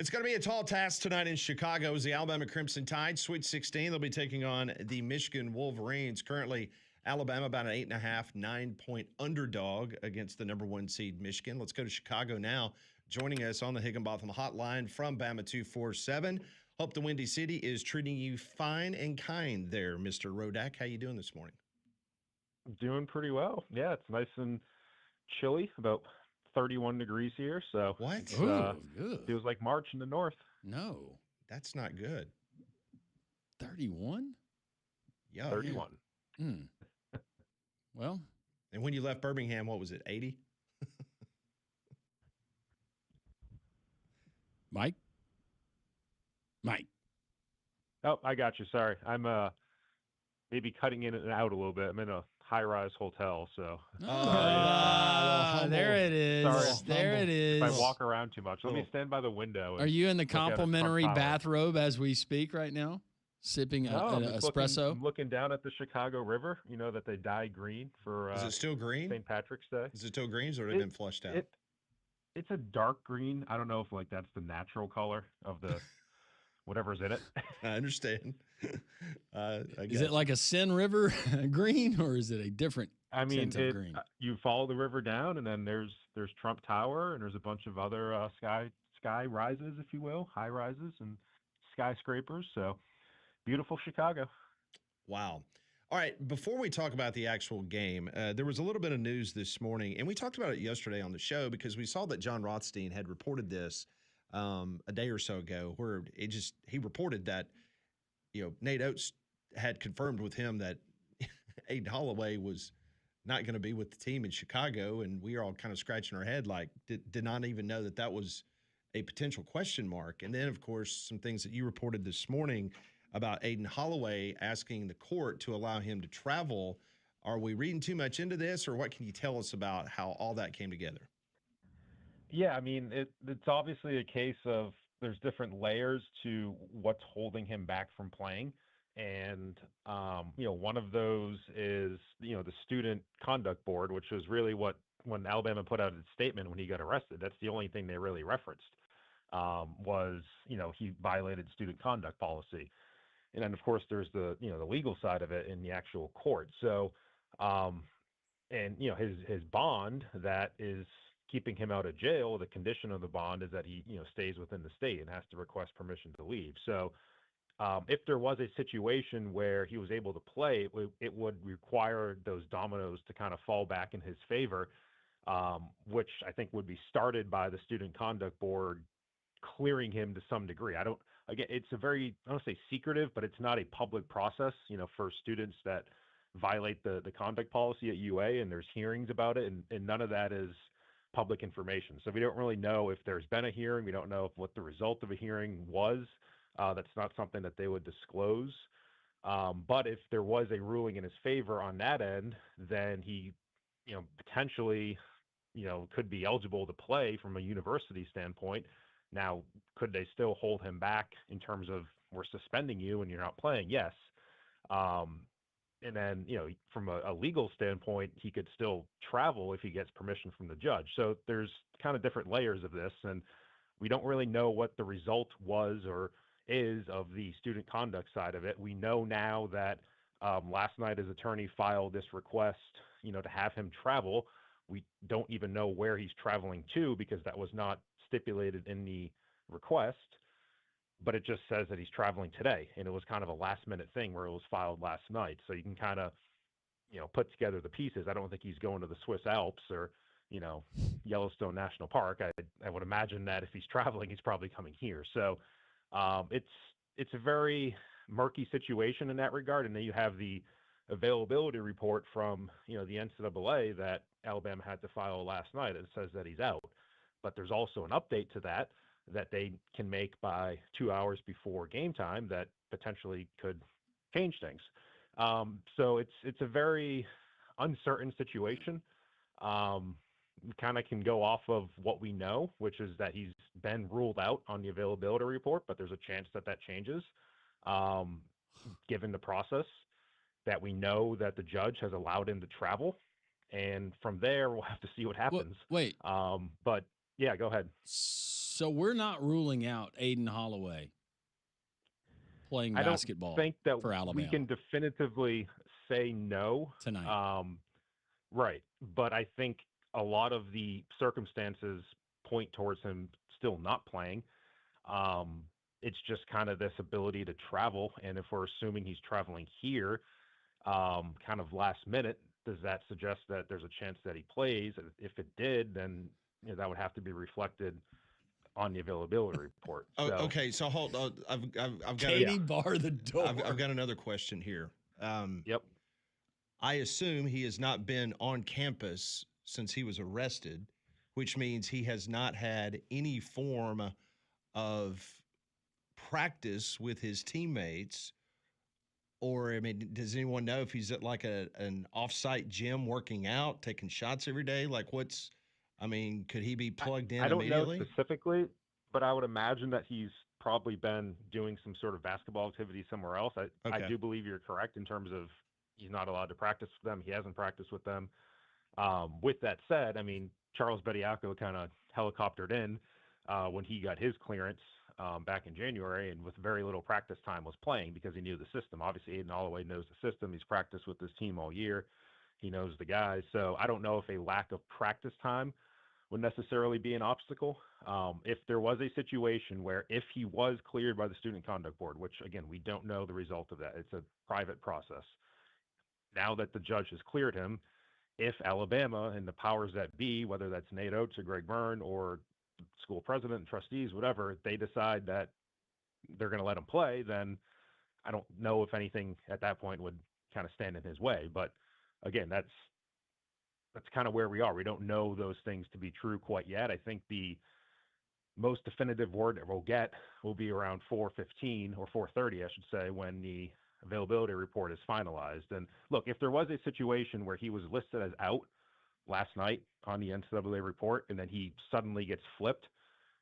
It's going to be a tall task tonight in Chicago as the Alabama Crimson Tide, Sweet 16. They'll be taking on the Michigan Wolverines. Currently, Alabama about an 8.5, 9-point underdog against the number 1 seed Michigan. Let's go to Chicago now. Joining us on the Higginbotham Hotline from Bama 247. Hope the Windy City is treating you fine and kind there, Mr. Rodak. How you doing this morning? Doing pretty well. Yeah, it's nice and chilly, about 31 degrees here. So what? Feels like March in the north. No, that's not good. 31? Yeah. 31. Well. And when you left Birmingham, what was it, 80? Mike? Oh, I got you. Sorry. I'm maybe cutting in and out a little bit. I'm in a high-rise hotel, so. There it is. Sorry. There it is. If I walk around too much, let me stand by the window. Are you in the complimentary bathrobe as we speak right now? Sipping an espresso? I'm looking down at the Chicago River, you know, that they dye green for Is it still green? St. Patrick's Day. Is it still green or have it been flushed out? It's a dark green. I don't know if that's the natural color of the whatever's in it. I understand. Is it like a Sin River green, or is it a different tint of green? You follow the river down, and then there's Trump Tower, and there's a bunch of other sky rises, if you will, high rises and skyscrapers. So beautiful Chicago. Wow. All right, before we talk about the actual game, there was a little bit of news this morning, and we talked about it yesterday on the show because we saw that John Rothstein had reported this a day or so ago, where he reported that, Nate Oates had confirmed with him that Aiden Holloway was not going to be with the team in Chicago, and we are all kind of scratching our head like, did not even know that was a potential question mark. And then, of course, some things that you reported this morning about Aiden Holloway asking the court to allow him to travel. Are we reading too much into this, or what can you tell us about how all that came together? Yeah, I mean, it's obviously a case of there's different layers to what's holding him back from playing. And, one of those is, the student conduct board, which was really when Alabama put out its statement when he got arrested, that's the only thing they really referenced, was, he violated student conduct policy. And then, of course, there's the legal side of it in the actual court. So, his bond that is keeping him out of jail, the condition of the bond is that he, stays within the state and has to request permission to leave. So, if there was a situation where he was able to play, it would require those dominoes to kind of fall back in his favor, which I think would be started by the student conduct board clearing him to some degree. It's a very, I don't say secretive, but it's not a public process, for students that violate the conduct policy at UA, and there's hearings about it, and none of that is public information. So we don't really know if there's been a hearing. We don't know what the result of a hearing was. That's not something that they would disclose. But if there was a ruling in his favor on that end, then he, potentially, could be eligible to play from a university standpoint. Now, could they still hold him back in terms of we're suspending you and you're not playing? Yes. And then, from a legal standpoint, he could still travel if he gets permission from the judge. So there's kind of different layers of this, and we don't really know what the result was or is of the student conduct side of it. We know now that last night his attorney filed this request, to have him travel. We don't even know where he's traveling to because that was not stipulated in the request, but it just says that he's traveling today. And it was kind of a last minute thing where it was filed last night. So you can kind of, put together the pieces. I don't think he's going to the Swiss Alps or, Yellowstone National Park. I would imagine that if he's traveling, he's probably coming here. So it's a very murky situation in that regard. And then you have the availability report from, the NCAA that Alabama had to file last night. It says that he's out. But there's also an update to that they can make by 2 hours before game time that potentially could change things. So it's a very uncertain situation. We kind of can go off of what we know, which is that he's been ruled out on the availability report, but there's a chance that changes given the process, that we know that the judge has allowed him to travel. And from there, we'll have to see what happens. Wait. But yeah, go ahead. So we're not ruling out Aiden Holloway playing basketball. I don't think that for Alabama we can definitively say no tonight. Right. But I think a lot of the circumstances point towards him still not playing. It's just kind of this ability to travel. And if we're assuming he's traveling here, kind of last minute, does that suggest that there's a chance that he plays? If it did, then that would have to be reflected on the availability report. Oh, So, okay. So hold on. I've got Katie, bar the door. I've got another question here. Yep. I assume he has not been on campus since he was arrested, which means he has not had any form of practice with his teammates. Or, I mean, does anyone know if he's at like an off-site gym working out, taking shots every day? Like could he be plugged in immediately? I don't know specifically, but I would imagine that he's probably been doing some sort of basketball activity somewhere else. I do believe you're correct in terms of he's not allowed to practice with them. He hasn't practiced with them. With that said, I mean, Charles Bediako kind of helicoptered in when he got his clearance back in January, and with very little practice time was playing because he knew the system. Obviously, Aiden Holloway knows the system. He's practiced with this team all year. He knows the guys. So I don't know if a lack of practice time would necessarily be an obstacle. If there was a situation where if he was cleared by the Student Conduct Board, which, again, we don't know the result of that. It's a private process. Now that the judge has cleared him, if Alabama and the powers that be, whether that's Nate Oates or Greg Byrne or school president and trustees, whatever, they decide that they're going to let him play, then I don't know if anything at that point would kind of stand in his way. But again, that's kind of where we are. We don't know those things to be true quite yet. I think the most definitive word that we'll get will be around 4:15 or 4:30, I should say, when the availability report is finalized. And look, if there was a situation where he was listed as out last night on the NCAA report and then he suddenly gets flipped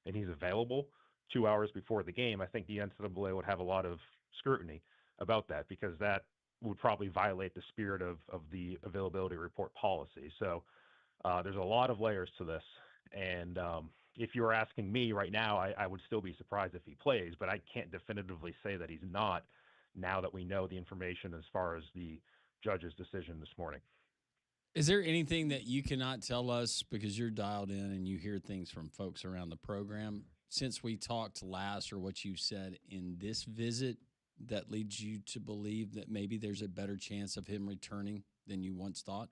and he's available 2 hours before the game, I think the NCAA would have a lot of scrutiny about that, because that would probably violate the spirit of the availability report policy. So there's a lot of layers to this. And if you were asking me right now, I would still be surprised if he plays, but I can't definitively say that he's not now that we know the information as far as the judge's decision this morning. Is there anything that you cannot tell us because you're dialed in and you hear things from folks around the program since we talked last, or what you said in this visit, that leads you to believe that maybe there's a better chance of him returning than you once thought?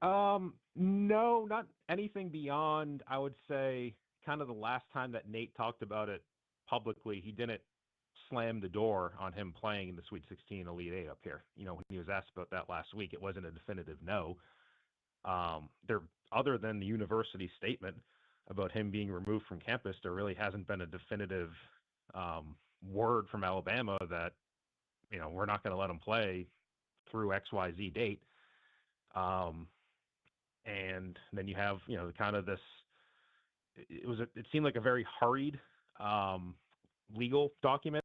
No, not anything beyond, I would say, kind of the last time that Nate talked about it publicly. He didn't slam the door on him playing in the Sweet 16 Elite Eight up here. When he was asked about that last week, it wasn't a definitive no. Other than the university statement about him being removed from campus, there really hasn't been a definitive word from Alabama that, we're not going to let him play through XYZ date. And then you have, kind of this, it seemed like a very hurried legal document,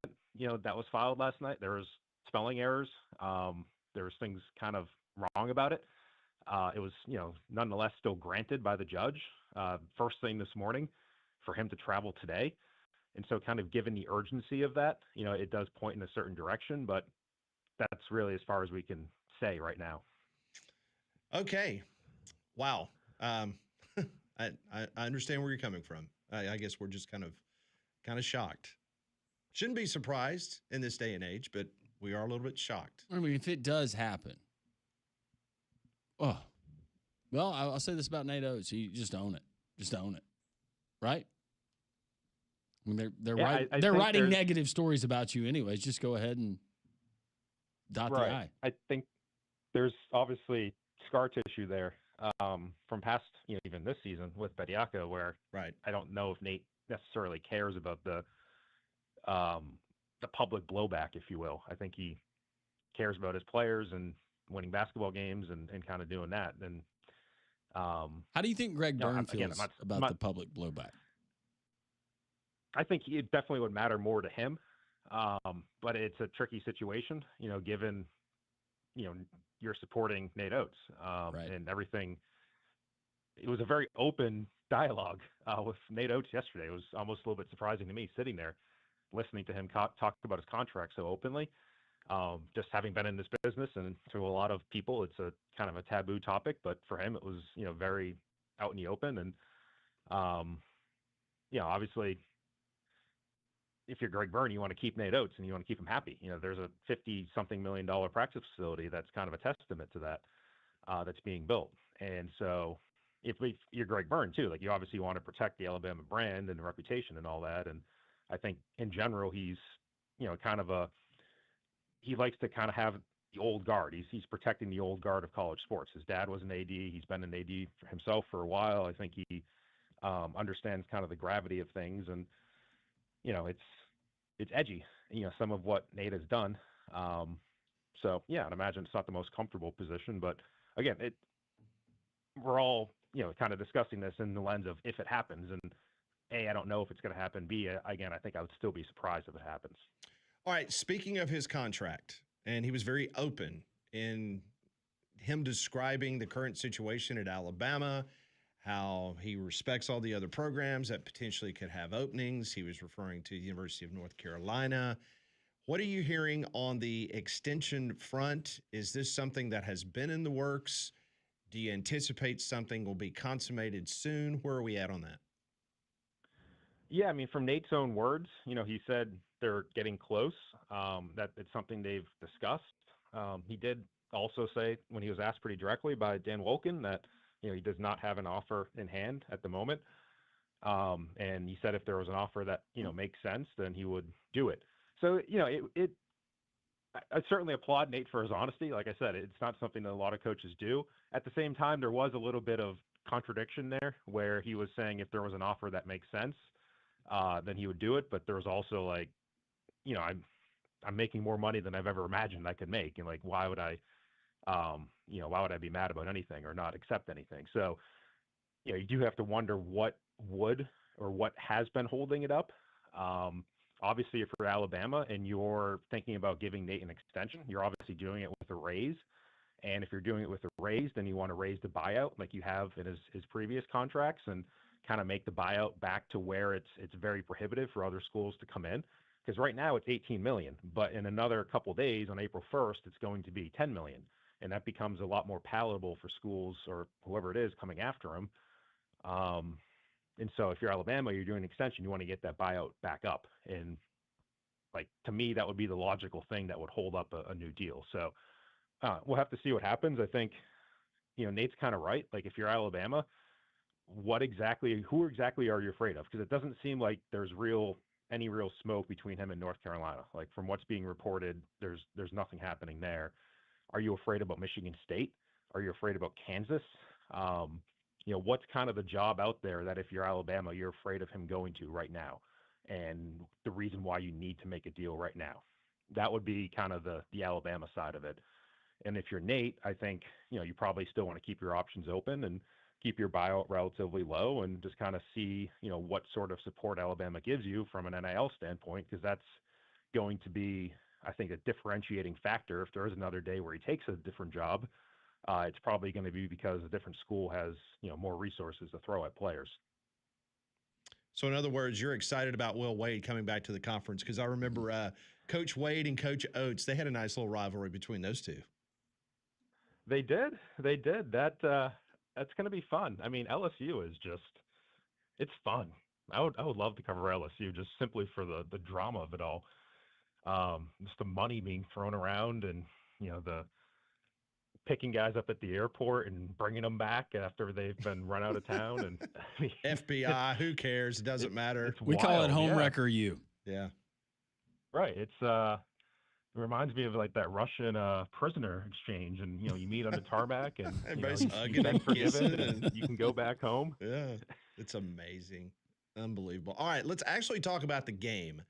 that was filed last night. There was spelling errors. There was things kind of wrong about it. It was, nonetheless still granted by the judge first thing this morning for him to travel today. And so kind of given the urgency of that, it does point in a certain direction, but that's really as far as we can say right now. Okay. Wow. I understand where you're coming from. I guess we're just kind of shocked. Shouldn't be surprised in this day and age, but we are a little bit shocked. I mean, if it does happen, well, I'll say this about Nate Oates: you just own it. Just own it, right? I mean, they're writing negative stories about you, anyways. Just go ahead and dot the I. I think there's obviously scar tissue there from past, even this season with Bediako, where I don't know if Nate necessarily cares about the public blowback, if you will. I think he cares about his players and winning basketball games and kind of doing that. And how do you think Greg Byrne feels about the public blowback? I think it definitely would matter more to him, but it's a tricky situation, given, you're supporting Nate Oates and everything. It was a very open dialogue with Nate Oates yesterday. It was almost a little bit surprising to me sitting there listening to him talk about his contract so openly. Just having been in this business, and to a lot of people, it's a kind of a taboo topic, but for him, it was, very out in the open. And, obviously, if you're Greg Byrne, you want to keep Nate Oates and you want to keep him happy. There's a $50-something million practice facility that's kind of a testament to that, that's being built. And so if you're Greg Byrne too, like, you obviously want to protect the Alabama brand and the reputation and all that. And I think in general, he's, he likes to kind of have the old guard. He's protecting the old guard of college sports. His dad was an AD. He's been an AD for himself for a while. I think he understands kind of the gravity of things, and it's edgy. Some of what Nate has done. So yeah, I'd imagine it's not the most comfortable position, but again, we're all kind of discussing this in the lens of if it happens, and A, I don't know if it's going to happen. B, again, I think I would still be surprised if it happens. All right, speaking of his contract, and he was very open in him describing the current situation at Alabama, how he respects all the other programs that potentially could have openings. He was referring to the University of North Carolina. What are you hearing on the extension front? Is this something that has been in the works? Do you anticipate something will be consummated soon? Where are we at on that? Yeah, I mean, from Nate's own words, he said they're getting close, that it's something they've discussed. He did also say, when he was asked pretty directly by Dan Wolken, that, he does not have an offer in hand at the moment. And he said if there was an offer that, makes sense, then he would do it. So, I certainly applaud Nate for his honesty. Like I said, it's not something that a lot of coaches do. At the same time, there was a little bit of contradiction there where he was saying if there was an offer that makes sense, then he would do it. But there was also like, I'm making more money than I've ever imagined I could make. And like, why would I be mad about anything or not accept anything? So, you do have to wonder what would or what has been holding it up. Obviously, if you're Alabama and you're thinking about giving Nate an extension, you're obviously doing it with a raise. And if you're doing it with a raise, then you want to raise the buyout like you have in his previous contracts and kind of make the buyout back to where it's very prohibitive for other schools to come in. Because right now it's $18 million, but in another couple of days on April 1st, it's going to be $10 million. And that becomes a lot more palatable for schools or whoever it is coming after him. And so if you're Alabama, you're doing an extension, you want to get that buyout back up. And like, to me, that would be the logical thing that would hold up a new deal. So we'll have to see what happens. I think, Nate's kind of right. Like, if you're Alabama, who exactly are you afraid of? Because it doesn't seem like there's any real smoke between him and North Carolina. Like, from what's being reported, there's nothing happening there. Are you afraid about Michigan State? Are you afraid about Kansas? What's kind of the job out there that if you're Alabama, you're afraid of him going to right now? And the reason why you need to make a deal right now. That would be kind of the Alabama side of it. And if you're Nate, I think, you probably still want to keep your options open and keep your buyout relatively low and just kind of see, what sort of support Alabama gives you from an NIL standpoint, because that's going to be, I think, a differentiating factor. If there is another day where he takes a different job, it's probably going to be because a different school has, more resources to throw at players. So in other words, you're excited about Will Wade coming back to the conference, because I remember Coach Wade and Coach Oates, they had a nice little rivalry between those two. They did. That's going to be fun. I mean, LSU is it's fun. I would love to cover LSU just simply for the drama of it all. Just the money being thrown around and, the picking guys up at the airport and bringing them back after they've been run out of town. And I mean, FBI, who cares? It doesn't matter. We wild, call it home wrecker you. Yeah. Right. It reminds me of like that Russian prisoner exchange, and you meet on the tarmac, and everybody's hugging you've been and forgiven, kissing, and you can go back home. Yeah, it's amazing, unbelievable. All right, let's actually talk about the game.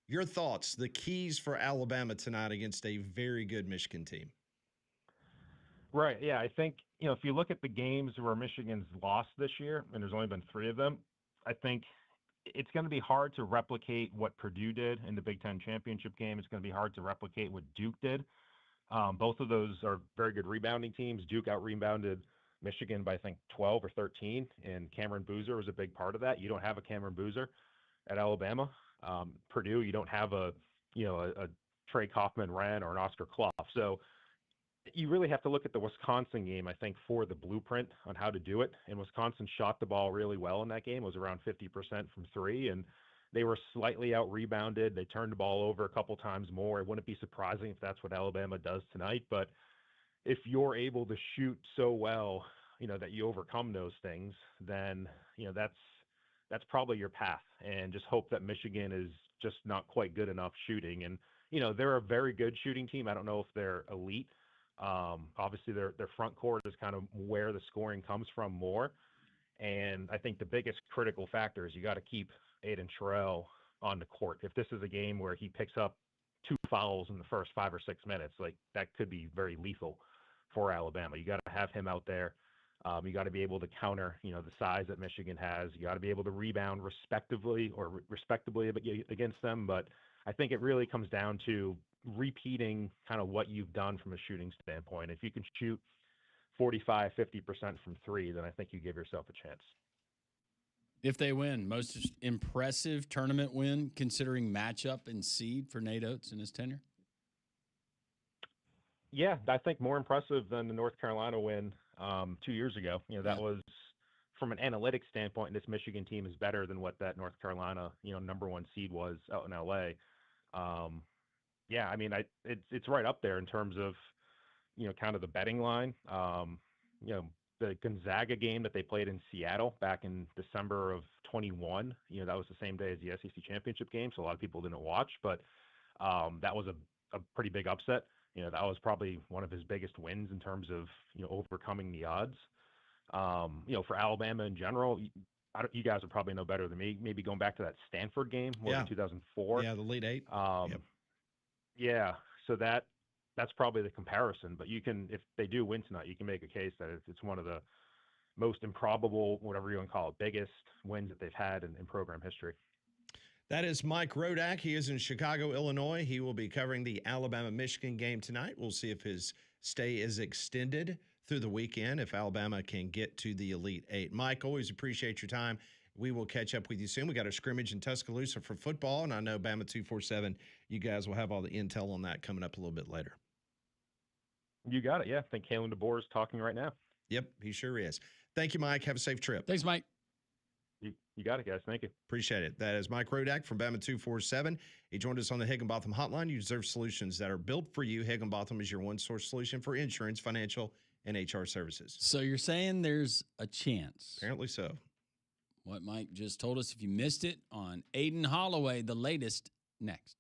Your thoughts, the keys for Alabama tonight against a very good Michigan team. Right. Yeah, I think if you look at the games where Michigan's lost this year, and there's only been 3 of them, I think it's going to be hard to replicate what Purdue did in the Big Ten championship game. It's going to be hard to replicate what Duke did. Both of those are very good rebounding teams. Duke out-rebounded Michigan by, I think, 12 or 13, and Cameron Boozer was a big part of that. You don't have a Cameron Boozer at Alabama. Purdue, you don't have a Trey Kaufman-Wren or an Oscar Clough. So you really have to look at the Wisconsin game, I think, for the blueprint on how to do it. And Wisconsin shot the ball really well in that game. It was around 50% from three, and they were slightly out-rebounded. They turned the ball over a couple times more. It wouldn't be surprising if that's what Alabama does tonight. But if you're able to shoot so well, that you overcome those things, then, that's probably your path. And just hope that Michigan is just not quite good enough shooting. And, they're a very good shooting team. I don't know if they're elite. Obviously, their front court is kind of where the scoring comes from more. And I think the biggest critical factor is you got to keep Aiden Terrell on the court. If this is a game where he picks up 2 fouls in the first 5 or 6 minutes, like that could be very lethal for Alabama. You got to have him out there. You got to be able to counter, the size that Michigan has. You got to be able to rebound respectably against them. But I think it really comes down to repeating kind of what you've done from a shooting standpoint. If you can shoot 45, 50% from three, then I think you give yourself a chance. If they win, most impressive tournament win considering matchup and seed for Nate Oates in his tenure? Yeah, I think more impressive than the North Carolina win 2 years ago. That was, from an analytics standpoint, this Michigan team is better than what that North Carolina, number 1 seed was out in LA. Yeah, I mean, it's right up there in terms of, kind of the betting line. The Gonzaga game that they played in Seattle back in December of 21, that was the same day as the SEC championship game. So a lot of people didn't watch, but that was a pretty big upset. That was probably one of his biggest wins in terms of, overcoming the odds. For Alabama in general, you guys would probably know better than me. Maybe going back to that Stanford game, in 2004. Yeah, the Elite Eight. Yep. Yeah, so that's probably the comparison. But you can, if they do win tonight, you can make a case that it's one of the most improbable, whatever you want to call it, biggest wins that they've had in program history. That is Mike Rodak. He is in Chicago, Illinois. He will be covering the Alabama-Michigan game tonight. We'll see if his stay is extended through the weekend, if Alabama can get to the Elite Eight. Mike, always appreciate your time. We will catch up with you soon. We got a scrimmage in Tuscaloosa for football, and I know Bama 247, you guys will have all the intel on that coming up a little bit later. You got it, yeah. I think Kalen DeBoer is talking right now. Yep, he sure is. Thank you, Mike. Have a safe trip. Thanks, Mike. You got it, guys. Thank you. Appreciate it. That is Mike Rodak from Bama 247. He joined us on the Higginbotham Hotline. You deserve solutions that are built for you. Higginbotham is your one-source solution for insurance, financial, and HR services. So you're saying there's a chance? Apparently so. What Mike just told us, if you missed it, on Aiden Holloway, the latest, next.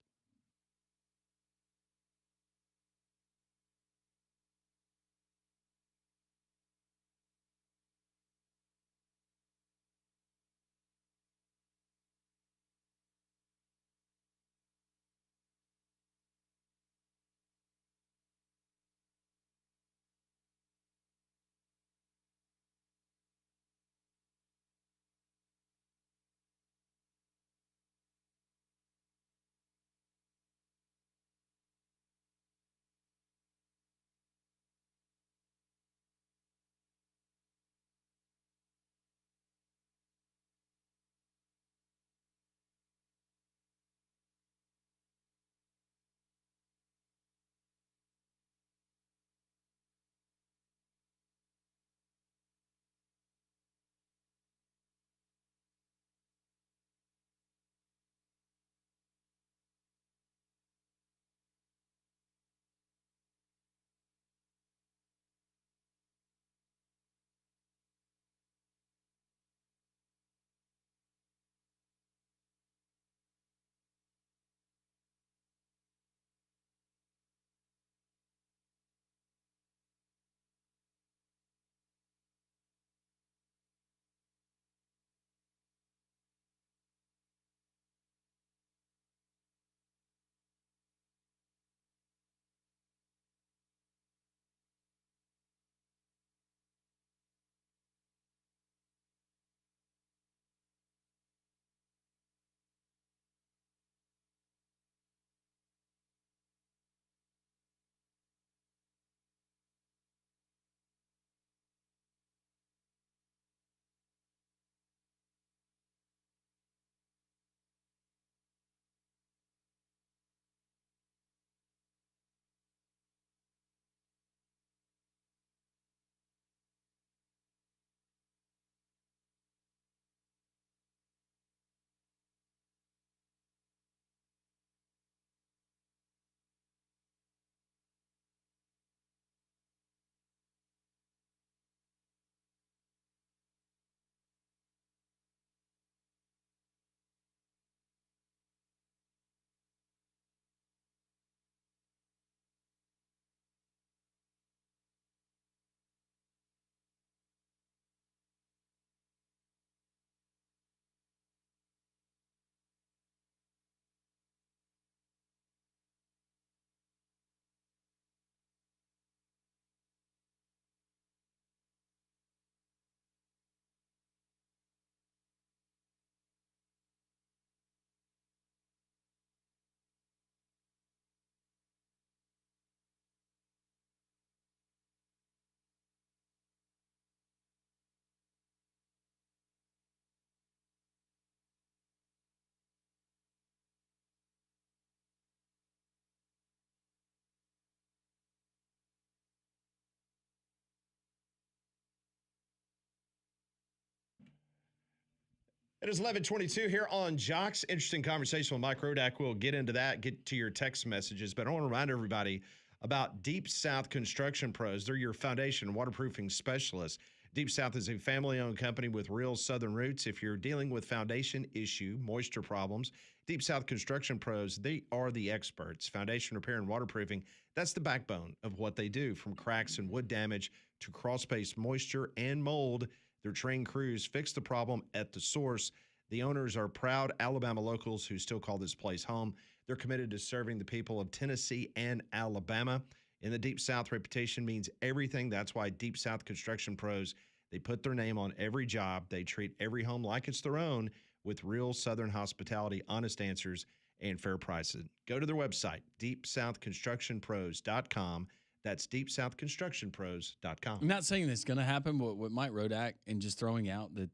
It is 11:22 here on Jocks. Interesting conversation with Mike Rodak. We'll get into that, get to your text messages. But I want to remind everybody about Deep South Construction Pros. They're your foundation waterproofing specialists. Deep South is a family-owned company with real Southern roots. If you're dealing with foundation issue, moisture problems, Deep South Construction Pros, they are the experts. Foundation repair and waterproofing, that's the backbone of what they do. From cracks and wood damage to crawl-space moisture and mold, their trained crews fix the problem at the source. The owners are proud Alabama locals who still call this place home. They're committed to serving the people of Tennessee and Alabama. In the Deep South, reputation means everything. That's why Deep South Construction Pros, they put their name on every job. They treat every home like it's their own with real Southern hospitality, honest answers, and fair prices. Go to their website, deepsouthconstructionpros.com. That's deepsouthconstructionpros.com. I'm not saying that's going to happen, but with Mike Rodak and just throwing out that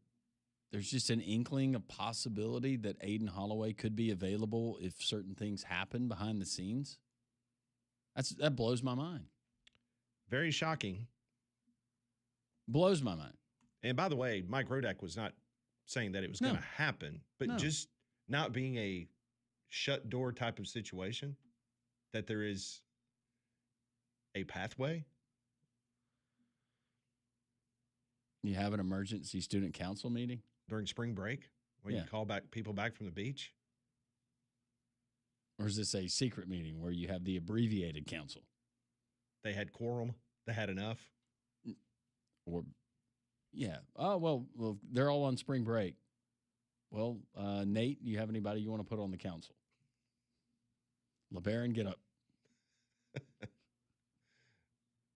there's just an inkling of possibility that Aiden Holloway could be available if certain things happen behind the scenes. That blows my mind. Very shocking. Blows my mind. And by the way, Mike Rodak was not saying that it was going to happen, but just not being a shut door type of situation, that there is a pathway. You have an emergency student council meeting during spring break where you call back people back from the beach. Or is this a secret meeting where you have the abbreviated council? They had quorum. They had enough. Or, yeah. Oh, well, they're all on spring break. Well, Nate, you have anybody you want to put on the council? LeBaron, get up.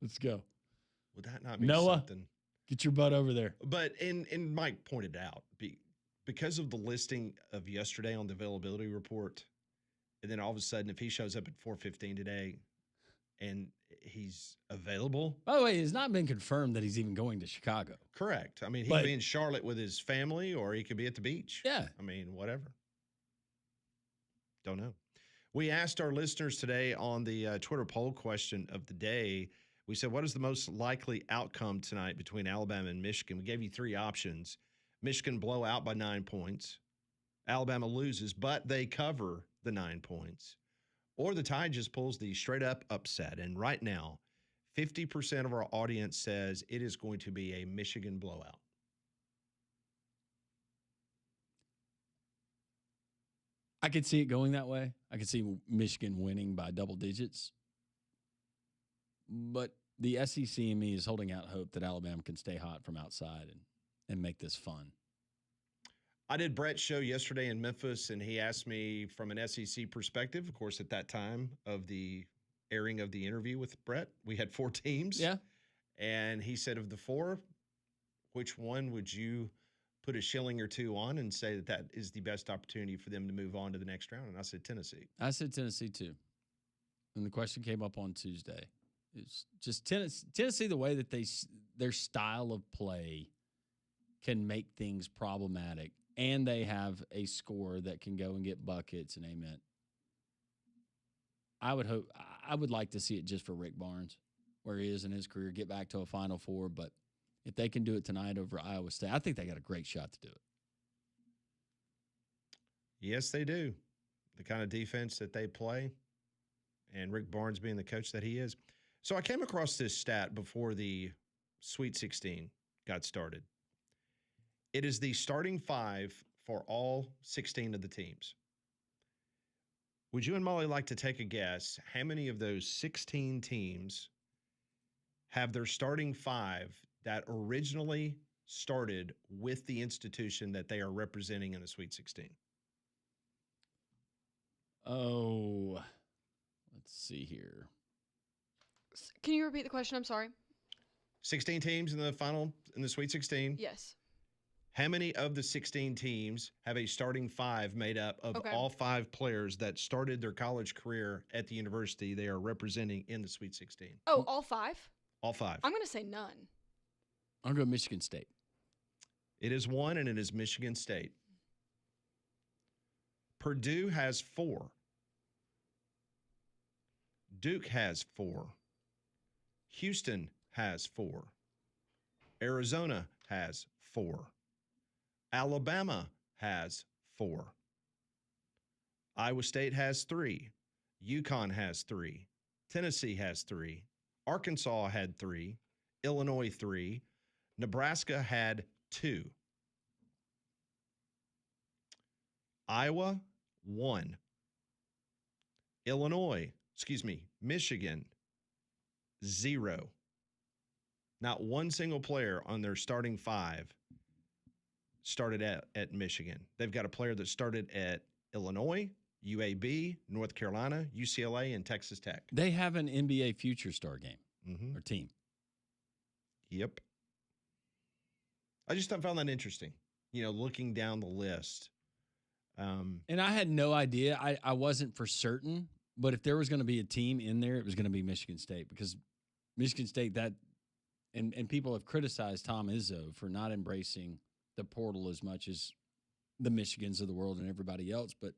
Let's go. Would that not be Noah, something? Get your butt over there. But, and Mike pointed out, because of the listing of yesterday on the availability report, and then all of a sudden, if he shows up at 4:15 today and he's available. By the way, it's not been confirmed that he's even going to Chicago. Correct. I mean, he could be in Charlotte with his family, or he could be at the beach. Yeah. I mean, whatever. Don't know. We asked our listeners today on the Twitter poll question of the day. We said, what is the most likely outcome tonight between Alabama and Michigan? We gave you three options. Michigan blow out by 9 points. Alabama loses, but they cover the 9 points. Or the Tide just pulls the straight-up upset. And right now, 50% of our audience says it is going to be a Michigan blowout. I could see it going that way. I could see Michigan winning by double digits. But the SEC in me is holding out hope that Alabama can stay hot from outside and make this fun. I did Brett's show yesterday in Memphis, and he asked me from an SEC perspective. Of course, at that time of the airing of the interview with Brett, we had 4 teams. Yeah. And he said, of the 4, which one would you put a shilling or two on and say that is the best opportunity for them to move on to the next round? And I said Tennessee. I said Tennessee too. And the question came up on Tuesday. It's just Tennessee, the way that their style of play can make things problematic, and they have a scorer that can go and get buckets and amen. I would like to see it just for Rick Barnes, where he is in his career, get back to a Final Four. But if they can do it tonight over Iowa State, I think they got a great shot to do it. Yes, they do. The kind of defense that they play, and Rick Barnes being the coach that he is. So I came across this stat before the Sweet 16 got started. It is the starting 5 for all 16 of the teams. Would you and Molly like to take a guess how many of those 16 teams have their starting 5 that originally started with the institution that they are representing in the Sweet 16? Oh, let's see here. Can you repeat the question? I'm sorry. 16 teams in the Sweet 16. Yes. How many of the 16 teams have a starting 5 made up of all 5 players that started their college career at the university they are representing in the Sweet 16? Oh, all 5? All 5. I'm going to say none. I'll go Michigan State. It is 1, and it is Michigan State. Purdue has 4. Duke has 4. Houston has 4. Arizona has 4. Alabama has 4. Iowa State has 3. UConn has 3. Tennessee has 3. Arkansas had 3. Illinois 3. Nebraska had 2. Iowa 1. Michigan 0. Not one single player on their starting 5 started at Michigan. They've got a player that started at Illinois, UAB, North Carolina, UCLA, and Texas Tech. They have an NBA Future Star game or team. Yep. I just found that interesting, looking down the list. And I had no idea. I wasn't for certain, but if there was going to be a team in there, it was going to be Michigan State, because Michigan State, and people have criticized Tom Izzo for not embracing the portal as much as the Michigans of the world and everybody else. But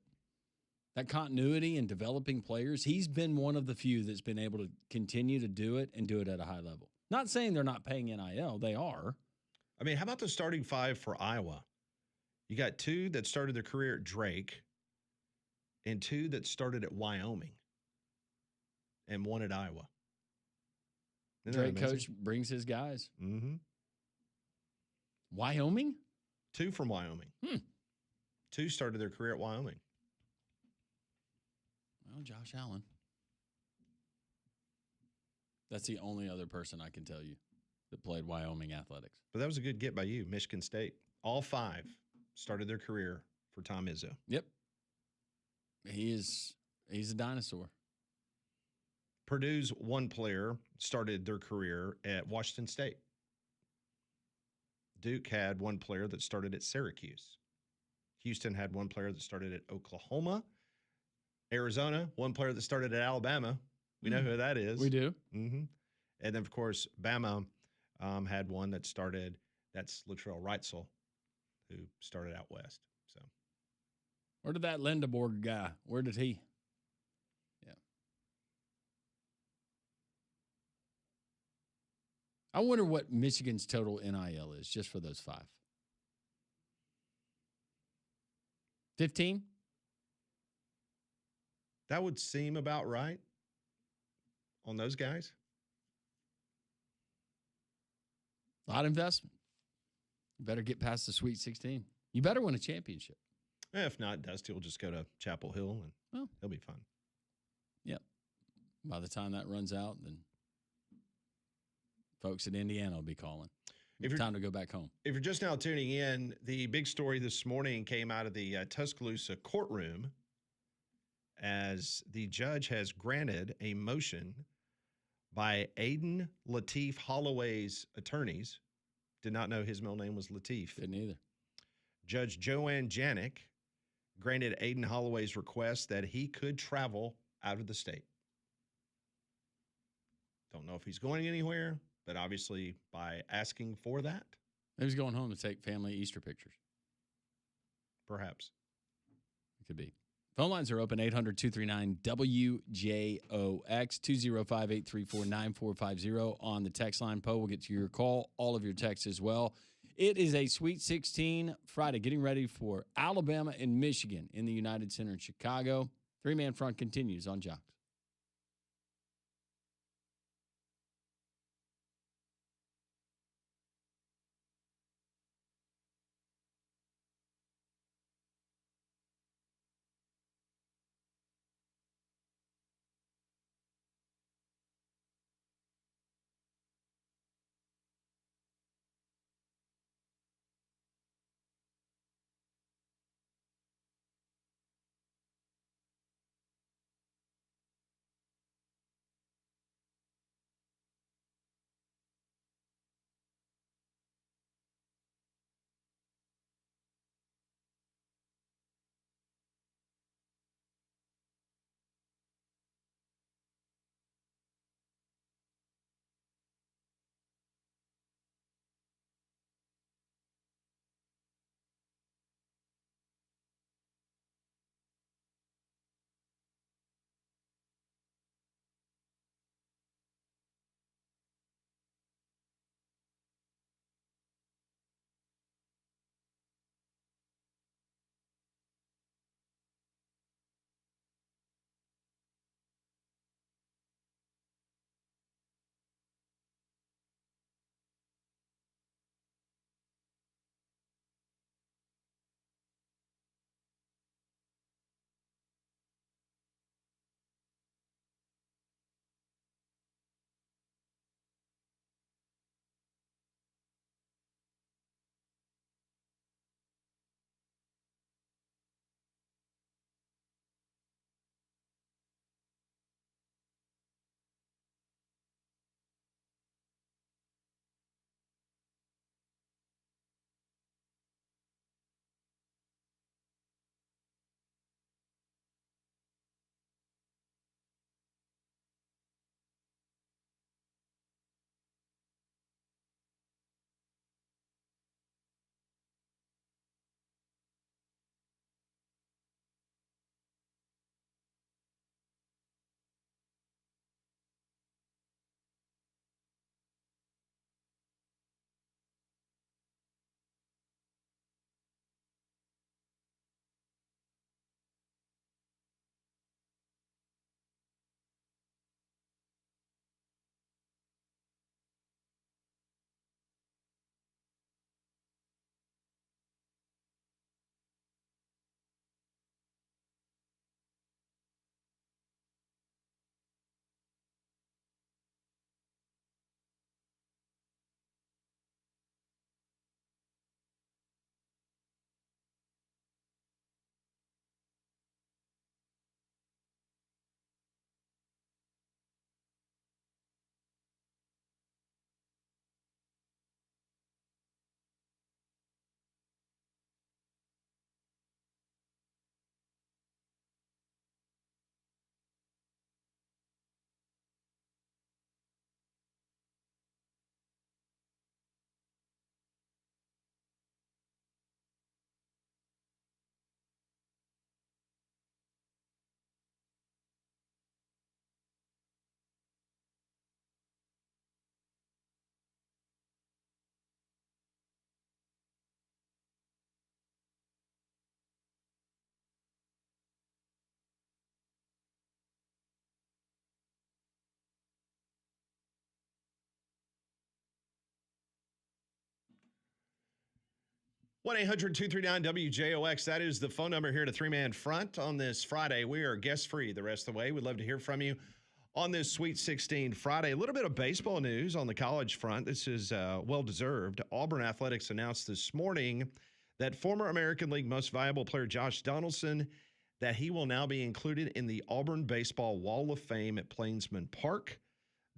that continuity and developing players, he's been one of the few that's been able to continue to do it and do it at a high level. Not saying they're not paying NIL. They are. I mean, how about the starting 5 for Iowa? You got 2 that started their career at Drake and 2 that started at Wyoming and 1 at Iowa. Drake coach brings his guys. Mm-hmm. Wyoming? 2 from Wyoming. 2 started their career at Wyoming. Well, Josh Allen. That's the only other person I can tell you that played Wyoming athletics. But that was a good get by you, Michigan State. All 5 started their career for Tom Izzo. Yep. He's a dinosaur. Purdue's 1 player started their career at Washington State. Duke had 1 player that started at Syracuse. Houston had 1 player that started at Oklahoma. Arizona, 1 player that started at Alabama. We know who that is. We do. Mm-hmm. And then, of course, Bama had 1 that started. That's Latrell Wrightsell, who started out west. So, where did that Lindeborg guy? Where did he? Yeah. I wonder what Michigan's total NIL is just for those 5. 15? that would seem about right on those guys. A lot of investment. You better get past the Sweet 16. You better win a championship. If not, Dusty will just go to Chapel Hill and he'll be fine. Yep. By the time that runs out, then folks at Indiana will be calling. It's time to go back home. If you're just now tuning in, the big story this morning came out of the Tuscaloosa courtroom as the judge has granted a motion by Aiden Lateef Holloway's attorneys. Did not know his middle name was Lateef. Didn't either. Judge Joanne Janik granted Aiden Holloway's request that he could travel out of the state. Don't know if he's going anywhere, but obviously by asking for that. Maybe he's going home to take family Easter pictures. Perhaps. It could be. Phone lines are open, 800-239-WJOX, 205-834-9450 on the text line. Poe will get to your call, all of your texts as well. It is a Sweet 16 Friday, getting ready for Alabama and Michigan in the United Center in Chicago. Three-man front continues on Jocks. 1-800-239-WJOX. That is the phone number here to Three Man Front on this Friday. We are guest-free the rest of the way. We'd love to hear from you on this Sweet 16 Friday. A little bit of baseball news on the college front. This is well-deserved. Auburn Athletics announced this morning that former American League Most Valuable Player Josh Donaldson, that he will now be included in the Auburn Baseball Wall of Fame at Plainsman Park.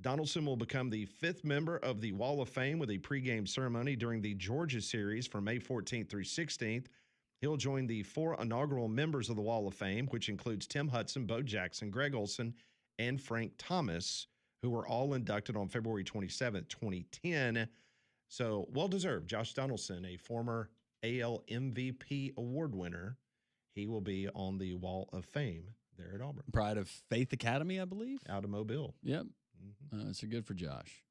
Donaldson will become the 5th member of the Wall of Fame with a pregame ceremony during the Georgia series from May 14th through 16th. He'll join the 4 inaugural members of the Wall of Fame, which includes Tim Hudson, Bo Jackson, Greg Olson, and Frank Thomas, who were all inducted on February 27th, 2010. So well-deserved. Josh Donaldson, a former AL MVP award winner, he will be on the Wall of Fame there at Auburn. Pride of Faith Academy, I believe. Out of Mobile. Yep. So good for Josh.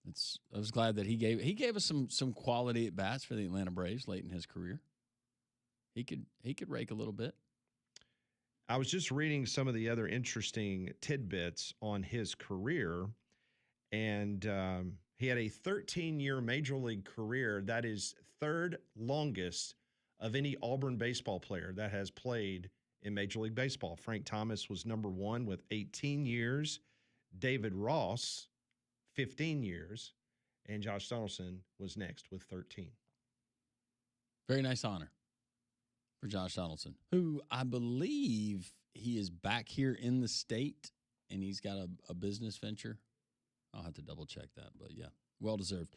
I was glad that he gave us some quality at bats for the Atlanta Braves late in his career. He could rake a little bit. I was just reading some of the other interesting tidbits on his career, and he had a 13-year major league career. That is 3rd longest of any Auburn baseball player that has played in Major League Baseball. Frank Thomas was number 1 with 18 years. David Ross, 15 years, and Josh Donaldson was next with 13. Very nice honor for Josh Donaldson, who I believe he is back here in the state, and he's got a business venture. I'll have to double-check that, but yeah, well-deserved.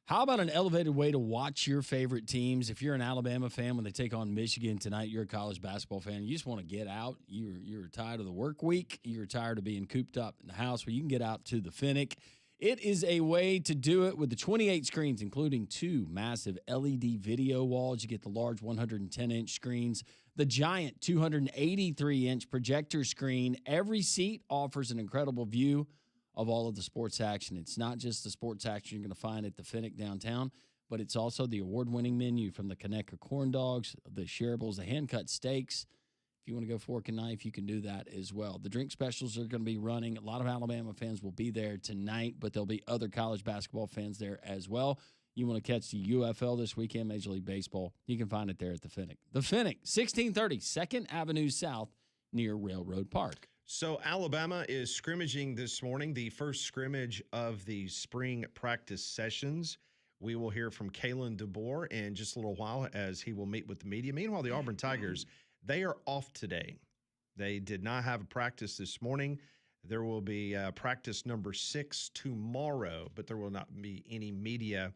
How about an elevated way to watch your favorite teams? If you're an Alabama fan when they take on Michigan tonight, you're a college basketball fan, you just want to get out. You're tired of the work week. You're tired of being cooped up in the house. Well, you can get out to the Finnick. It is a way to do it with the 28 screens, including 2 massive LED video walls. You get the large 110-inch screens, the giant 283-inch projector screen. Every seat offers an incredible view of all of the sports action. It's not just the sports action you're going to find at the Finnick downtown, but it's also the award-winning menu from the Conecuh corn dogs, the shareables, the hand-cut steaks. If you want to go fork and knife, you can do that as well. The drink specials are going to be running. A lot of Alabama fans will be there tonight, but there'll be other college basketball fans there as well. You want to catch the UFL this weekend, Major League Baseball, you can find it there at the Finnick. The Finnick, 1630 2nd Avenue South near Railroad Park. So Alabama is scrimmaging this morning, the first scrimmage of the spring practice sessions. We will hear from Kalen DeBoer in just a little while as he will meet with the media. Meanwhile, the Auburn Tigers, they are off today. They did not have a practice this morning. There will be practice number 6 tomorrow, but there will not be any media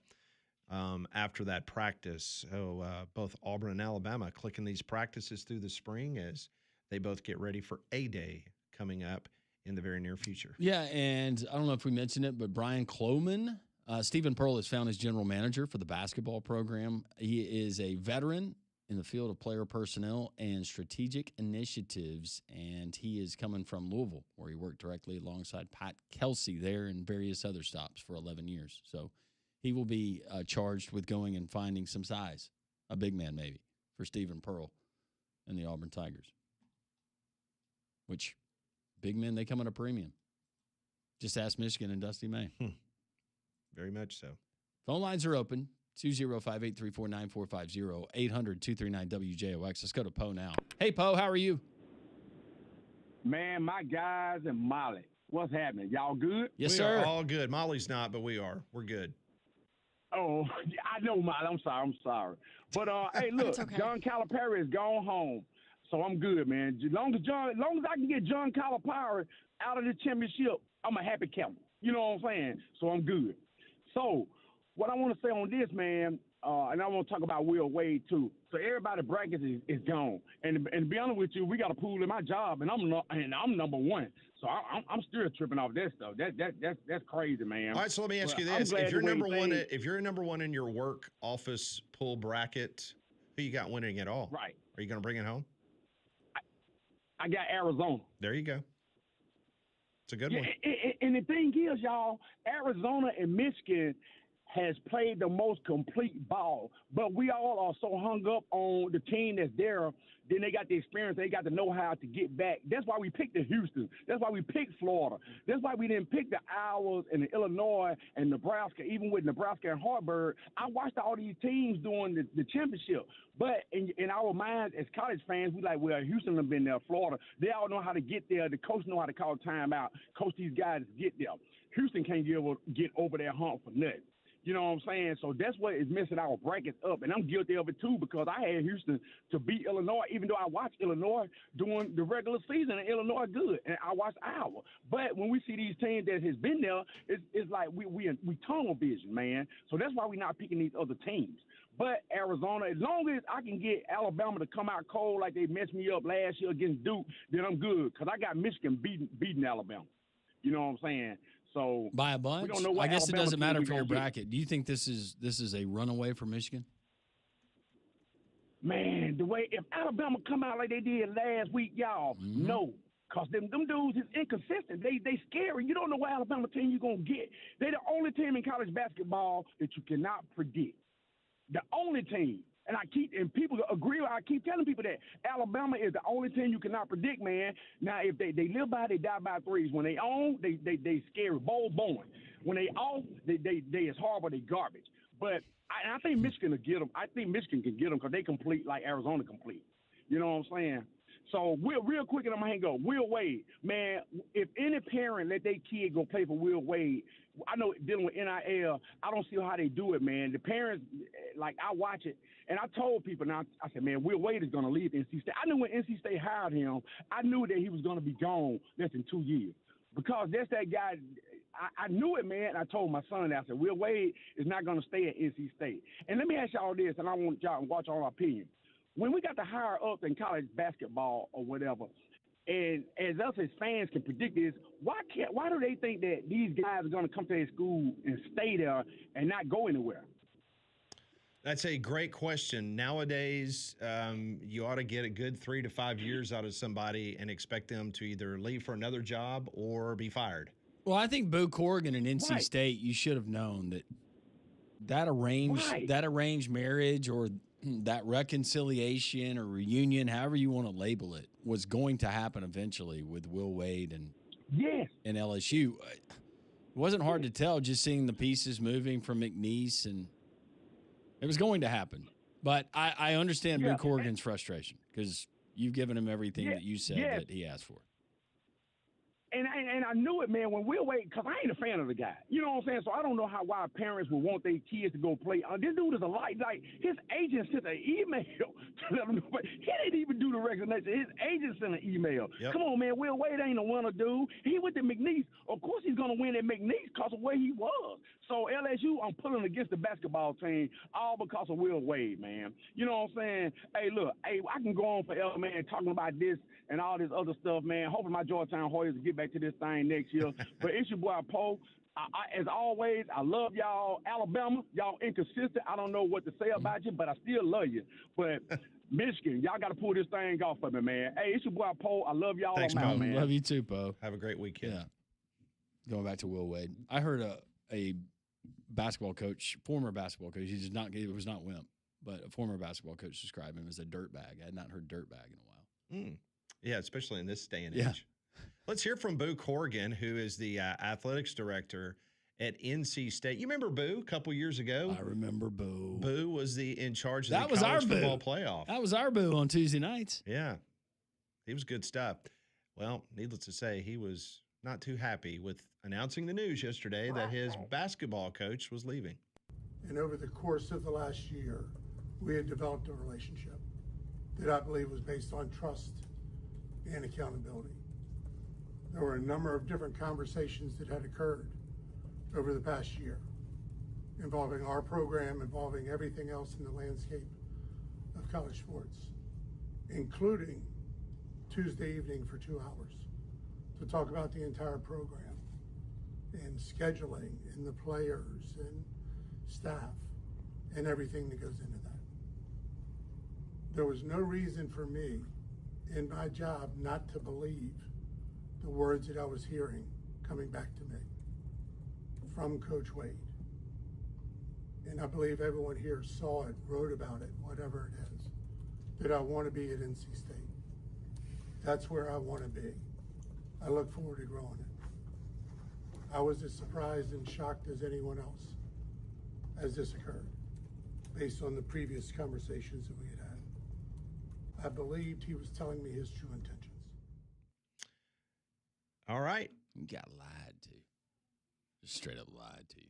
after that practice. So both Auburn and Alabama clicking these practices through the spring as they both get ready for A-Day coming up in the very near future. Yeah, and I don't know if we mentioned it, but Brian Kloman, Stephen Pearl has found his general manager for the basketball program. He is a veteran in the field of player personnel and strategic initiatives, and he is coming from Louisville, where he worked directly alongside Pat Kelsey there and various other stops for 11 years. So he will be charged with going and finding some size, a big man maybe, for Stephen Pearl and the Auburn Tigers, which big men, they come at a premium. Just ask Michigan and Dusty May. Very much so. Phone lines are open. 205-834-9450, 800-239-WJOX. Let's go to Poe now. Hey, Poe, how are you? Man, my guys and Molly, what's happening? Y'all good? Yes, we sir. are all good. Molly's not, but we are. We're good. Oh, I know, Molly. I'm sorry. But, hey, look, okay. John Calipari is gone home. So I'm good, man. As long as I can get John Calipari out of the championship, I'm a happy camper. You know what I'm saying? So I'm good. So what I want to say on this, man, and I want to talk about Will Wade too. So everybody brackets is gone, and to be honest with you, we got a pool in my job, and I'm number 1. So I'm still tripping off that stuff. That's crazy, man. All right, so let me ask you this: if you're number 1, if you're number 1 in your work office pool bracket, who you got winning it all? Right? Are you going to bring it home? I got Arizona. There you go. It's a good one. And the thing is, y'all, Arizona and Michigan has played the most complete ball. But we all are so hung up on the team that's there. Then they got the experience. They got the know-how to get back. That's why we picked the Houston. That's why we picked Florida. That's why we didn't pick the Iowas and the Illinois and Nebraska, even with Nebraska and Harvard. I watched all these teams doing the championship. But in our minds as college fans, we like, well, Houston have been there, Florida. They all know how to get there. The coach know how to call timeout. Coach these guys to get there. Houston can't get over that hump for nothing. You know what I'm saying? So that's what is messing our brackets up. And I'm guilty of it, too, because I had Houston to beat Illinois, even though I watched Illinois during the regular season, and Illinois good, and I watched Iowa. But when we see these teams that has been there, it's like we tunnel vision, man. So that's why we're not picking these other teams. But Arizona, as long as I can get Alabama to come out cold like they messed me up last year against Duke, then I'm good, because I got Michigan beating Alabama. You know what I'm saying? So by a bunch. We don't know what I guess Alabama it doesn't matter for your get. bracket. Do you think this is a runaway for Michigan? Man, the way if Alabama come out like they did last week, y'all, no. Because them dudes is inconsistent. They scary. You don't know what Alabama team you're going to get. They're the only team in college basketball that you cannot predict. The only team. And people agree. I keep telling people that Alabama is the only team you cannot predict, man. Now, if they live by, they die by threes. When they own, they scary, bowl born. When they off, they is horrible, they garbage. But I think Michigan will get them. I think Michigan can get them because they complete like Arizona complete. You know what I'm saying? So real quick, and I'm gonna hang up. Will Wade, man, if any parent let their kid go play for Will Wade, I know dealing with NIL, I don't see how they do it, man. The parents, like I watch it, and I told people now, I said, man, Will Wade is gonna leave NC State. I knew when NC State hired him, I knew that he was gonna be gone less than 2 years because that's that guy. I knew it, man. I told my son that. I said, Will Wade is not gonna stay at NC State. And let me ask y'all this, and I want y'all to watch all our opinions. When we got the higher up in college basketball or whatever, and as us as fans can predict this, why do they think that these guys are going to come to their school and stay there and not go anywhere? That's a great question. Nowadays, you ought to get a good 3 to 5 years out of somebody and expect them to either leave for another job or be fired. Well, I think Boo Corrigan and NC State, you should have known that arranged marriage or that reconciliation or reunion, however you want to label it, was going to happen eventually with Will Wade and LSU. It wasn't hard to tell just seeing the pieces moving from McNeese, and it was going to happen. But I understand Boo Corrigan's frustration because you've given him everything that you said that he asked for. And I knew it, man, when Will Wade, because I ain't a fan of the guy. You know what I'm saying? So I don't know why parents would want their kids to go play. This dude is a light. Like, his agent sent an email to let him know. But he didn't even do the resignation. His agent sent an email. Yep. Come on, man. Will Wade ain't a winner, dude. He went to McNeese. Of course he's going to win at McNeese because of where he was. So LSU, I'm pulling against the basketball team all because of Will Wade, man. You know what I'm saying? Hey, look, I can go on forever, man, talking about this and all this other stuff, man. Hopefully my Georgetown Hoyas will get back to this thing next year. But it's your boy Poe. As always, I love y'all. Alabama, y'all inconsistent. I don't know what to say about you, but I still love you. But Michigan, y'all got to pull this thing off for me, man. Hey, it's your boy Poe. I love y'all. Thanks, Poe, man. Love you too, Poe. Have a great weekend. Yeah. Going back to Will Wade, I heard a basketball coach, former basketball coach. It was not Wimp, but a former basketball coach described him as a dirtbag. I had not heard dirtbag in a while. Yeah, especially in this day and age. Let's hear from Boo Corrigan, who is the athletics director at NC State. You remember Boo a couple years ago? I remember Boo. Boo was in charge of the college football playoff. That was our Boo on Tuesday nights. Yeah, he was good stuff. Well, needless to say, he was not too happy with announcing the news yesterday that his basketball coach was leaving. And over the course of the last year, we had developed a relationship that I believe was based on trust and accountability. There were a number of different conversations that had occurred over the past year involving our program, involving everything else in the landscape of college sports, including Tuesday evening for 2 hours to talk about the entire program and scheduling and the players and staff and everything that goes into that. There was no reason for me in my job not to believe the words that I was hearing coming back to me from Coach Wade. I believe everyone here saw it, wrote about it, whatever it is, that I want to be at NC State. That's where I want to be. I look forward to growing it. I was as surprised and shocked as anyone else as this occurred, based on the previous conversations that we had had. I believed he was telling me his true intentions. All right. You got lied to. Just straight up lied to you.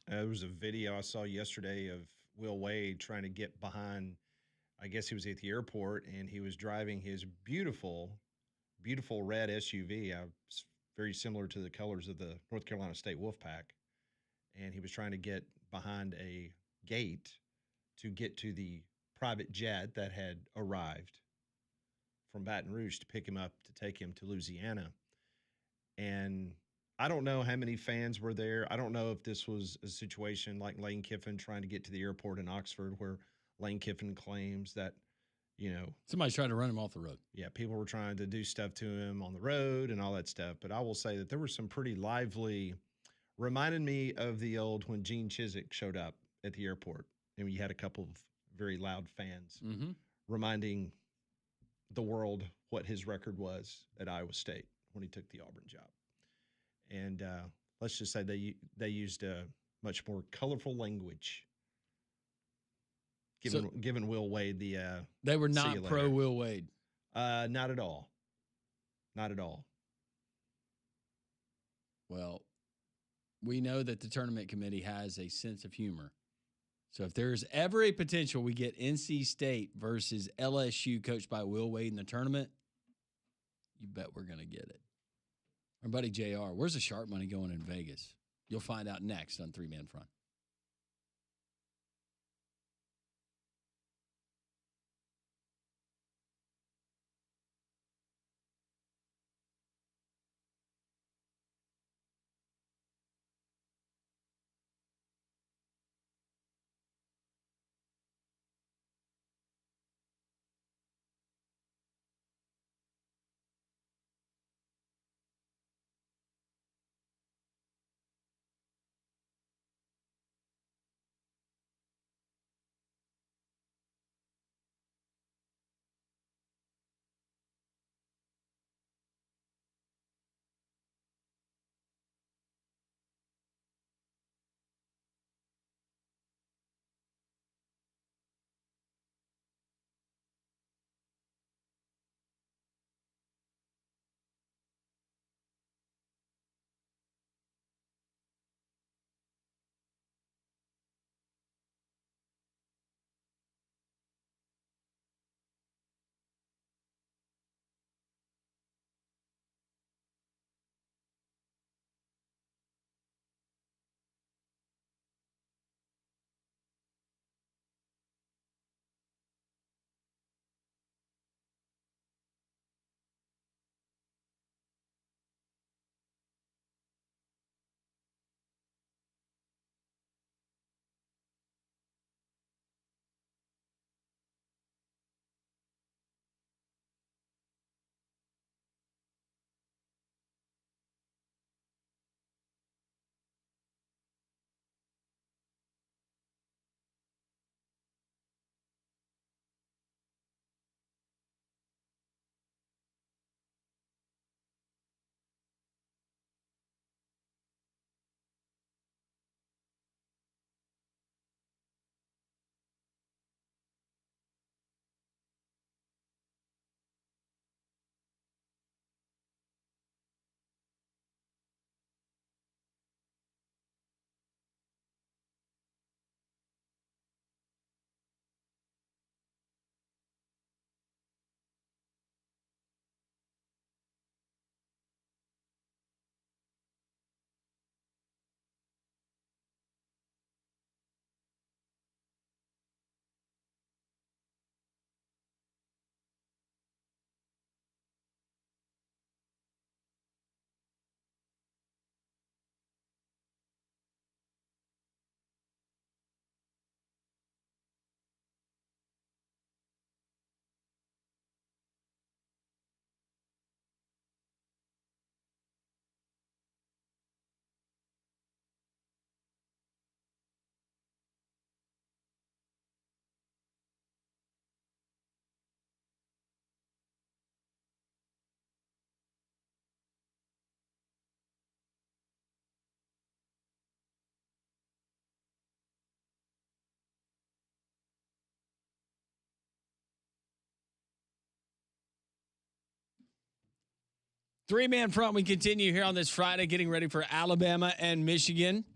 There was a video I saw yesterday of Will Wade trying to get behind, I guess he was at the airport, and he was driving his beautiful, beautiful red SUV. It's very similar to the colors of the North Carolina State Wolfpack. And he was trying to get behind a gate to get to the private jet that had arrived from Baton Rouge to pick him up to take him to Louisiana. And I don't know how many fans were there. I don't know if this was a situation like Lane Kiffin trying to get to the airport in Oxford, where Lane Kiffin claims that, somebody's trying to run him off the road. Yeah, people were trying to do stuff to him on the road and all that stuff. But I will say that there was some pretty lively, reminded me of the old when Gene Chizik showed up at the airport. And you had a couple of very loud fans reminding the world what his record was at Iowa State when he took the Auburn job. And let's just say they used a much more colorful language, giving Will Wade the they were not pro Will Wade. Not at all. Not at all. Well, we know that the tournament committee has a sense of humor. So if there's ever a potential we get NC State versus LSU coached by Will Wade in the tournament, you bet we're going to get it. Our buddy JR, where's the sharp money going in Vegas? You'll find out next on Three Man Front. Three-man front, we continue here on this Friday, getting ready for Alabama and Michigan.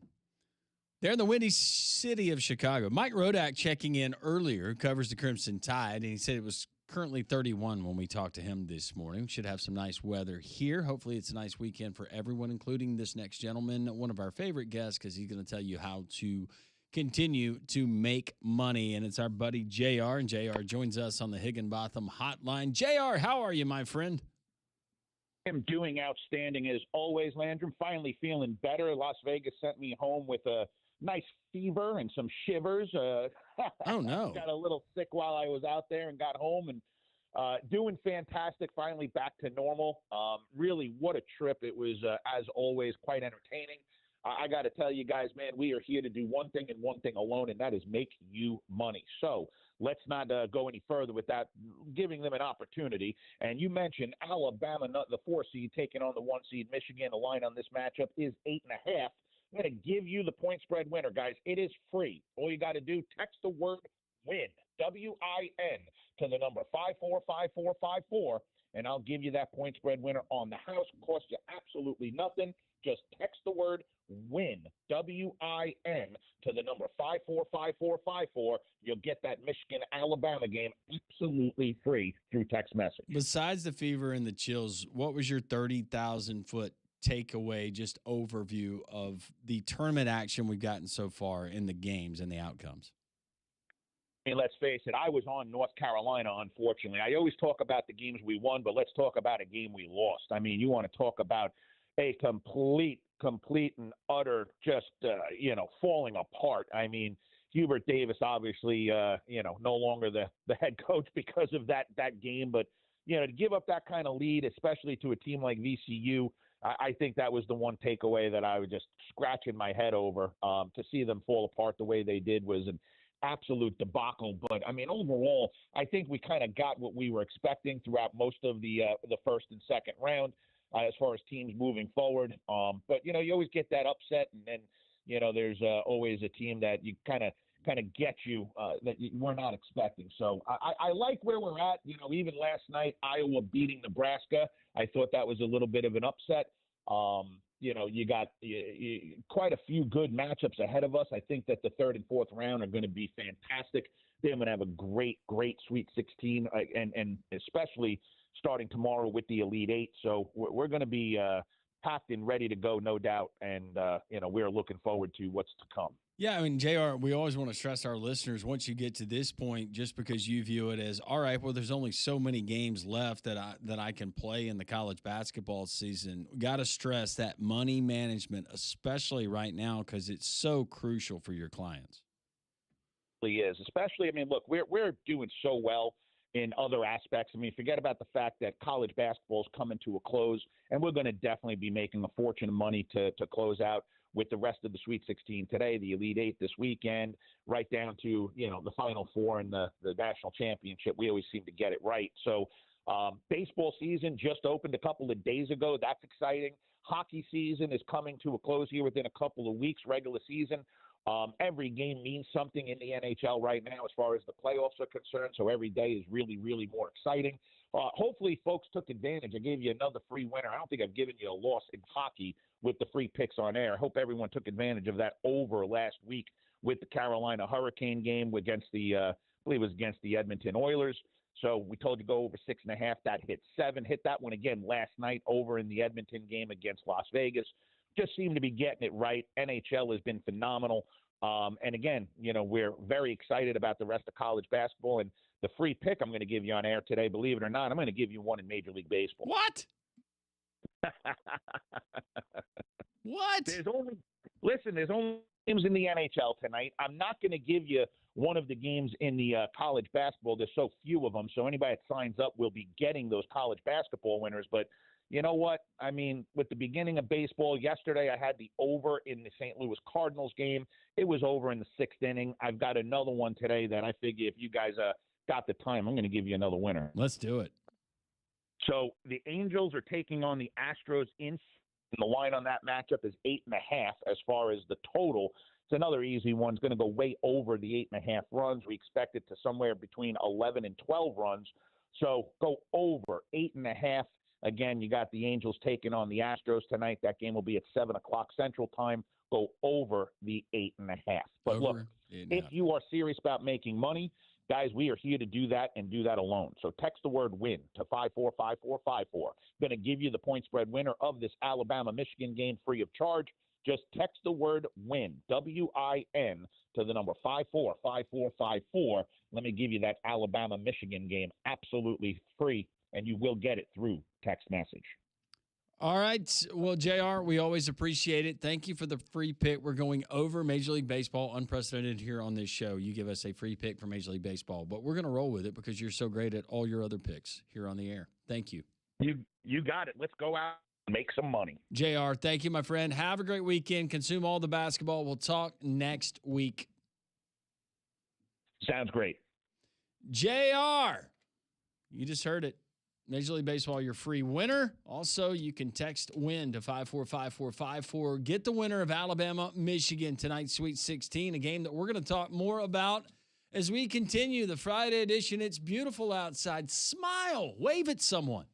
They're in the windy city of Chicago. Mike Rodak checking in earlier, covers the Crimson Tide, and he said it was currently 31 when we talked to him this morning. We should have some nice weather here. Hopefully it's a nice weekend for everyone, including this next gentleman, one of our favorite guests, because he's going to tell you how to continue to make money. And it's our buddy JR, and JR joins us on the Higginbotham Hotline. JR, how are you, my friend? I'm doing outstanding as always, Landrum. Finally feeling better. Las Vegas sent me home with a nice fever and some shivers. Oh, no. Got a little sick while I was out there and got home and doing fantastic. Finally back to normal. Really, what a trip. It was, as always, quite entertaining. I got to tell you guys, man, we are here to do one thing and one thing alone, and that is make you money. So let's not go any further without giving them an opportunity. And you mentioned Alabama, the 4 seed, taking on the 1 seed Michigan. The line on this matchup is 8.5. I'm going to give you the point spread winner, guys. It is free. All you got to do, text the word WIN, W-I-N, to the number 545454, and I'll give you that point spread winner on the house. Cost you absolutely nothing. Just text the word WIN, W-I-N, to the number 545454. You'll get that Michigan-Alabama game absolutely free through text message. Besides the fever and the chills, what was your 30,000-foot takeaway, just overview of the tournament action we've gotten so far in the games and the outcomes? I mean, let's face it, I was on North Carolina, unfortunately. I always talk about the games we won, but let's talk about a game we lost. I mean, you want to talk about a complete and utter just, falling apart. I mean, Hubert Davis, obviously, no longer the head coach because of that game. But, to give up that kind of lead, especially to a team like VCU, I think that was the one takeaway that I was just scratching my head over. To see them fall apart the way they did was an absolute debacle. But, I mean, overall, I think we kind of got what we were expecting throughout most of the first and second round. As far as teams moving forward. But, you always get that upset, and then, there's always a team that you kind of get you that you were not expecting. So I like where we're at. Even last night, Iowa beating Nebraska, I thought that was a little bit of an upset. You got quite a few good matchups ahead of us. I think that the third and fourth round are going to be fantastic. They're going to have a great Sweet 16, and especially starting tomorrow with the Elite Eight. So we're going to be packed and ready to go, no doubt. And, we're looking forward to what's to come. Yeah, I mean, JR, we always want to stress our listeners, once you get to this point, just because you view it as, all right, well, there's only so many games left that I can play in the college basketball season. Got to stress that money management, especially right now, because it's so crucial for your clients. It really is. Especially, I mean, look, we're doing so well in other aspects. I mean, forget about the fact that college basketball is coming to a close, and we're going to definitely be making a fortune of money to close out with the rest of the Sweet 16 today, the Elite Eight this weekend, right down to, the Final Four and the national championship. We always seem to get it right. So baseball season just opened a couple of days ago. That's exciting. Hockey season is coming to a close here within a couple of weeks, regular season. Every game means something in the NHL right now as far as the playoffs are concerned, so every day is really, really more exciting. Hopefully, folks took advantage. I gave you another free winner. I don't think I've given you a loss in hockey with the free picks on air. I hope everyone took advantage of that over last week with the Carolina Hurricane game against I believe it was against the Edmonton Oilers. So we told you to go over 6.5. That hit 7. Hit that one again last night over in the Edmonton game against Las Vegas. Just seem to be getting it right. NHL has been phenomenal. And again, we're very excited about the rest of college basketball. And the free pick I'm going to give you on air today, believe it or not, I'm going to give you one in Major League Baseball. What? What? There's only games in the NHL tonight. I'm not going to give you one of the games in the college basketball. There's so few of them. So anybody that signs up will be getting those college basketball winners. But you know what? I mean, with the beginning of baseball, yesterday I had the over in the St. Louis Cardinals game. It was over in the 6th inning. I've got another one today that I figure if you guys got the time, I'm going to give you another winner. Let's do it. So the Angels are taking on the Astros and the line on that matchup is 8.5 as far as the total. It's another easy one. It's going to go way over the 8.5 runs. We expect it to somewhere between 11 and 12 runs. So go over 8.5. Again, you got the Angels taking on the Astros tonight. That game will be at 7 o'clock Central Time. Go over the 8.5. But look, if you are serious about making money, guys, we are here to do that and do that alone. So text the word WIN to 545454. Going to give you the point spread winner of this Alabama-Michigan game free of charge. Just text the word WIN, W-I-N, to the number 545454. Let me give you that Alabama-Michigan game absolutely free, and you will get it through text message. All right. Well, JR, we always appreciate it. Thank you for the free pick. We're going over Major League Baseball, unprecedented here on this show. You give us a free pick for Major League Baseball, but we're going to roll with it because you're so great at all your other picks here on the air. Thank you. You got it. Let's go out and make some money. JR, thank you, my friend. Have a great weekend. Consume all the basketball. We'll talk next week. Sounds great. JR, you just heard it. Major League Baseball, your free winner. Also, you can text WIN to 545454. Get the winner of Alabama-Michigan tonight's Sweet 16, a game that we're going to talk more about as we continue the Friday edition. It's beautiful outside. Smile. Wave at someone.